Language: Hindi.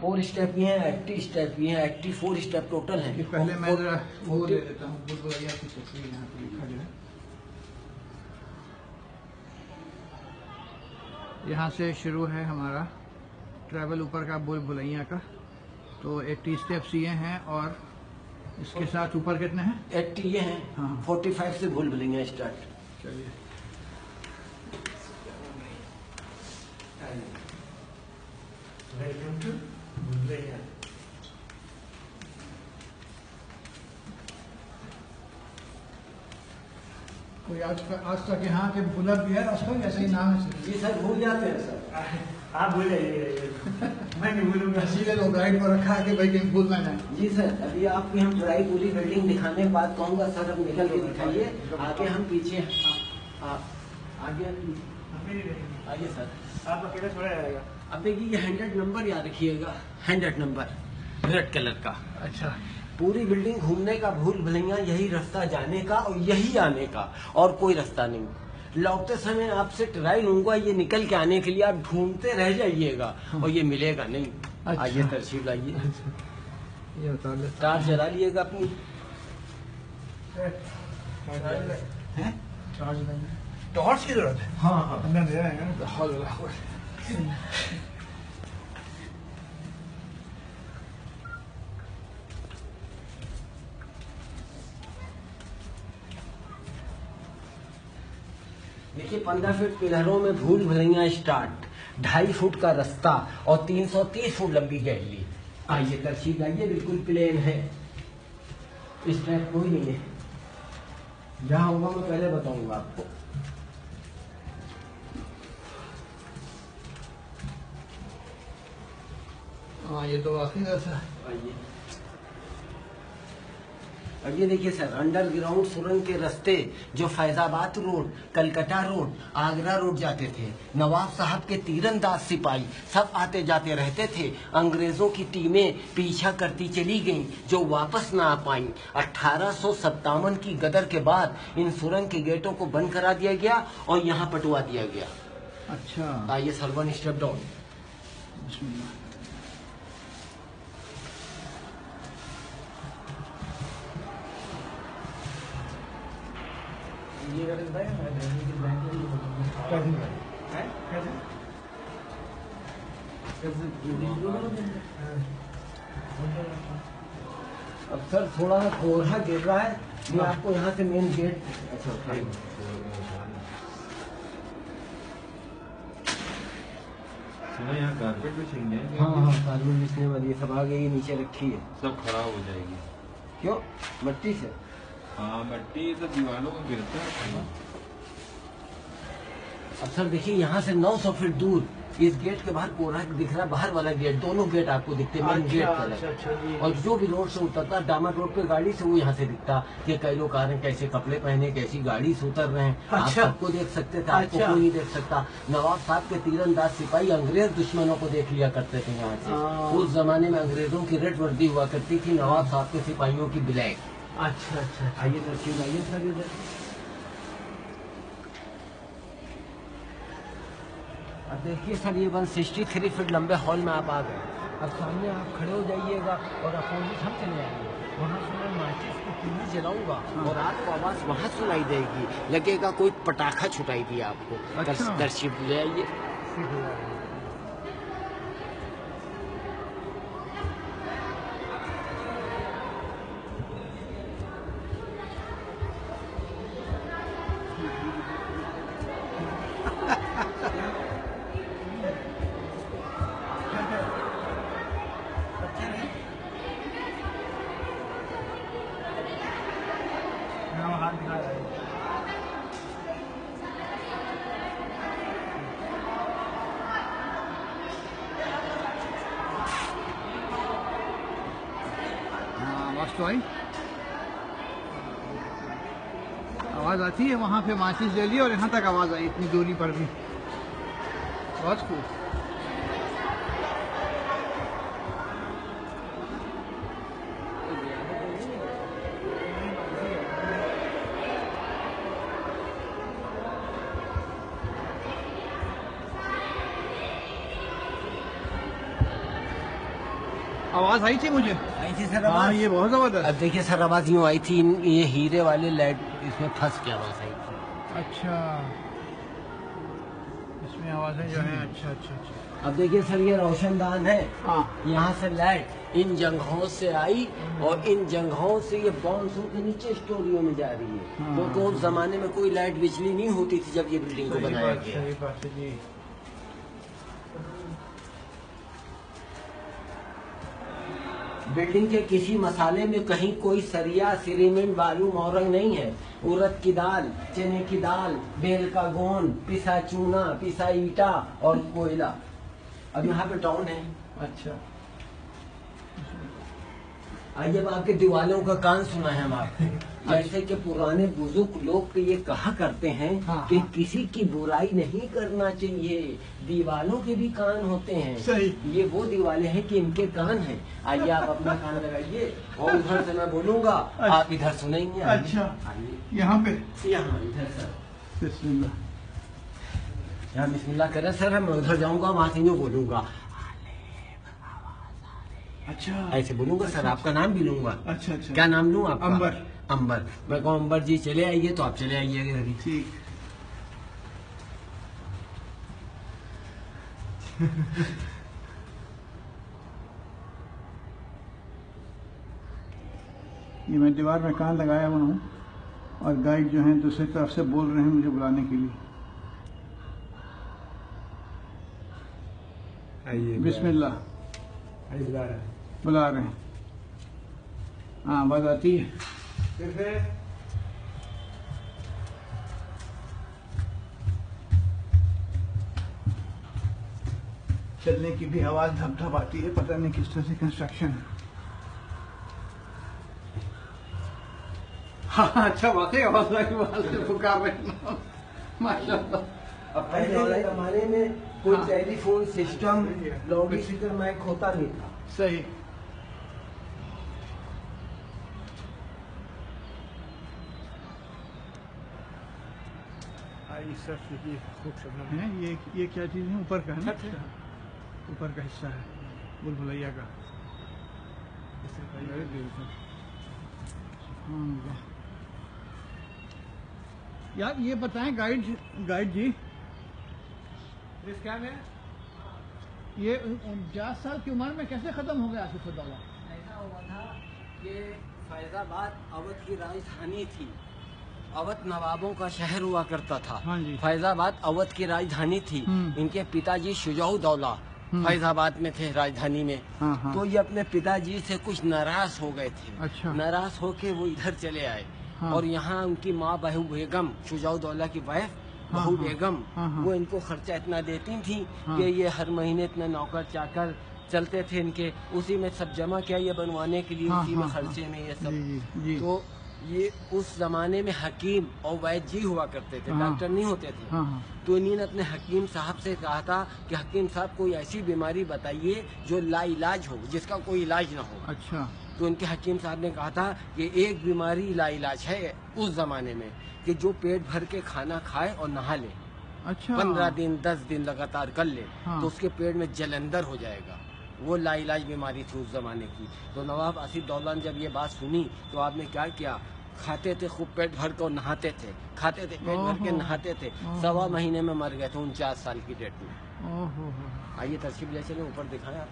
4 स्टेप ये हैं, एक्टिव स्टेप ये हैं, एक्टिव 4 स्टेप टोटल हैं। पहले मैं जरा वो ले लेता हूँ, भूल-भुलैया की तस्वीर यहाँ पे लिखा जो है। यहाँ से शुरू है हमारा ट्रैवल ऊपर का भूल भुलैया का। तो 80 स्टेप्स ये हैं और इसके साथ ऊपर कितने हैं? 80 ये हैं। हाँ। 45 से भूल भुलैया स्टार्ट। चलिए वेलकम टू भुलैया। कोई आज तक यहाँ के भूला भी है रास्ता, ऐसे ही नाम है? जी सर, भूल जाते हैं सर। आप भूल जाइए, मैं नहीं भूलूंगा। इसीलिए लोग गाइड पर रखा है कि भाई कहीं भूल ना जाए। जी सर, अभी आपको हम ट्राई पूरी बिल्डिंग दिखाने के बाद कहूँगा सर अब निकल के दिखाइए। आगे हम पीछे आगे आइए सर। आप अकेले छोड़ा जाएगा। अब देखिए ये 100 नंबर याद रखिएगा, 100 नंबर रेड कलर का। अच्छा, पूरी बिल्डिंग घूमने का भूल भुलैया यही रास्ता जाने का और यही आने का, और कोई रास्ता नहीं। लौटते समय आपसे ट्राई लूंगा, ये निकल के आने के लिए आप ढूंढते रह जाइएगा और ये मिलेगा नहीं। अच्छा। आइए तरशील लाइए। ये बता दे। टार्च जला लिएगा अपनी। हैं? टॉर्च की जरूरत है? हाँ हाँ। अंदर दे रहे हैं। देखिए 15 फीट पिलरों में भूल भुलैया स्टार्ट, 2.5 फुट का रास्ता और 330 फुट लंबी गैलरी। आइए तरशील आइए, बिल्कुल प्लेन है, इस टाइप कोई नहीं है। जहाँ होगा मैं पहले बताऊंगा आपको। हाँ, ये तो वाकई ऐसा है। आइए, अब ये देखिए सर, अंडरग्राउंड सुरंग के रास्ते जो Faizabad road, Calcutta road, Agra road जाते थे, नवाब साहब के तीरंदाज सिपाही सब आते जाते रहते थे। अंग्रेजों की टीमें पीछा करती चली गईं, जो वापस ना आ पाईं। 1857 की गदर के बाद इन सुरंग के गेटों को बंद करा दिया गया और यहाँ पटवा दिया गया। अच्छा, आइए सर, 1 स्टेप डाउन। बिस्मिल्लाह। अब सर थोड़ा सा कोहरा गिर रहा है, मैं आपको यहाँ से मेन गेट। अच्छा, यहाँ कारपेट भी चाहिए। हाँ हाँ, कारपेट बिछने वाली है, सब आगे ही नीचे रखी है। सब खराब हो जाएगी। क्यों? मट्टी से। हाँ, मिट्टी तो दीवारों को गिरता है। अब सर देखिए, यहाँ से 900 फीट दूर इस गेट के बाहर कोहरा दिख रहा है, बाहर वाला गेट, दोनों गेट आपको दिखते हैं, मेन गेट का। और जो भी रोड से उतरता, डामर रोड पे गाड़ी से, वो यहाँ से दिखता कि कई लोग आ रहे हैं, कैसे कपड़े पहने, कैसी गाड़ी से उतर रहे हैं। आप सबको देख सकते थे, आपको कोई नहीं देख सकता। नवाब साहब के तीरंदाज सिपाही अंग्रेज दुश्मनों को देख लिया करते थे यहाँ से। उस जमाने में अंग्रेजों की रेड वर्दी हुआ करती थी, नवाब साहब के सिपाहियों की ब्लैक। अच्छा अच्छा, आइए तरशील आइए सर इधर। अब देखिए सर, ये 163 फीट लंबे हॉल में आप आ गए। अब सामने आप खड़े हो जाइएगा और अपोजिट हम चले आएंगे। वहाँ से मैं माचिस की तीली जलाऊंगा और आपको आवाज़ वहाँ सुनाई देगी, लगेगा कोई पटाखा छुटाई दिया आपको। अच्छा। तरशील ले आइए। हाथ दिखा रहा है। आवाज तो आई, आवाज आती है। वहाँ पे माचिस जली और यहाँ तक आवाज आई, इतनी दूरी पर भी आवाज को। आवाज आई थी मुझे। आई थी सर हाँ आवाज। ये बहुत जबरदस्त। अब देखिए सर आवाज यूँ आई थी, ये हीरे वाले लाइट इसमें फंस के आवाज आई थी। अच्छा इसमें आवाजें जो है। अच्छा अच्छा अच्छा। अब देखिए सर ये रोशनदान है, हाँ यहाँ से लाइट इन जगहों से आई और इन जगहों से ये बाउंस होकर नीचे स्टोरियों में जा रही है। हाँ। क्योंकि उस जमाने में कोई लाइट बिजली नहीं होती थी जब ये बिल्डिंग को बनाया गया। सही बात है जी। बिल्डिंग के किसी मसाले में कहीं कोई सरिया, सीमेंट, बालू, मोरंग नहीं है। उड़द की दाल, चने की दाल, बेल का गोंद, पिसा चूना, पिसा ईटा और कोयला। अब यहाँ पे टाउन है। अच्छा आइए अब आपके दीवालों का कान सुना है हम आपको। जैसे कि पुराने बुजुर्ग लोग तो ये कहा करते हैं हाँ, कि हाँ। किसी की बुराई नहीं करना चाहिए, दीवालों के भी कान होते हैं। सही। ये वो दीवाले हैं कि इनके कान हैं। आइए आप अपना कान लगाइए और उधर से मैं बोलूंगा, आप इधर सुनेंगे। आइए। अच्छा। आइए यहाँ पे यहाँ इधर सर, बिस्मिल्लाह। यहाँ बिस्मिल्लाह करें सर, मैं उधर जाऊंगा वहां से यूँ बोलूंगा, अच्छा ऐसे बोलूंगा सर। आपका नाम भी लूंगा। अच्छा अच्छा। क्या नाम लूं आपका? अंबर। अंबर। मैं कहूँ अंबर जी चले आइए तो आप चले आइएगा अभी। ठीक। ये मैं दीवार में कान लगाया हुआ हूँ और गाइड जो हैं दूसरी तरफ से बोल रहे हैं मुझे बुलाने के लिए। आइए बिस्मिल्लाह। बुला रहे हैं। हाँ आवाज आती है। चलने की भी आवाज धप धप आती है, पता नहीं किस तरह से कंस्ट्रक्शन है। हाँ अच्छा वाकई आवाज से पुकार रहे हैं। माशाल्लाह। अब पहले के जमाने में कोई telephone system, loud speaker mic होता नहीं था। सही। हैं ये क्या चीज़ है? ऊपर का है ना? ऊपर का हिस्सा है भूल भुलैया का। यार ये बताएं गाइड जी, ये 50 साल की उम्र में कैसे खत्म हो गया आसिफ उद्दौला? ऐसा हुआ था, ये फैजाबाद अवध की राजधानी थी। अवध नवाबों का शहर हुआ करता था। हाँ जी। फैजाबाद अवध की राजधानी थी। इनके पिताजी शुजाउद्दौला फैजाबाद में थे, राजधानी में। हाँ, हाँ। तो ये अपने पिताजी से कुछ नाराज हो गए थे। अच्छा। नाराज होके वो इधर चले आए। हाँ। और यहाँ उनकी माँ बहू बेगम, शुजाउद्दौला की वाइफ हाँ, बहू हाँ। बेगम, हाँ, हाँ। वो इनको खर्चा इतना देती थी हाँ। कि ये हर महीने इतने नौकर चाकर चलते थे इनके, उसी में सब जमा किया ये बनवाने के लिए, हाँ, उसी में हाँ, खर्चे में ये सब। जी, जी। तो ये उस जमाने में हकीम और वैद्य जी हुआ करते थे, हाँ। डॉक्टर नहीं होते थे। हाँ, हाँ। तो इन्हीं ने अपने हकीम साहब से कहा था कि हकीम साहब कोई ऐसी बीमारी बताइए जो लाइलाज हो, जिसका कोई इलाज ना हो। अच्छा। तो इनके हकीम साहब ने कहा था कि एक बीमारी लाइलाज है उस जमाने में, कि जो पेट भर के खाना खाए और नहा ले, अच्छा। 15 दिन 10 दिन लगातार कर ले, हाँ। तो उसके पेट में जलंदर हो जाएगा। वो लाइलाज बीमारी थी उस जमाने की। तो नवाब आसिफउद्दौला ने जब ये बात सुनी तो आपने क्या किया, खाते थे खूब पेट भर कर, नहाते थे, खाते थे पेट भर के, ओहो। नहाते थे। ओहो। 1.25 महीने में मर गए थे 49 साल की डेट में। ओहो। आइए तस्वीर ले चले, ऊपर दिखाएं आप।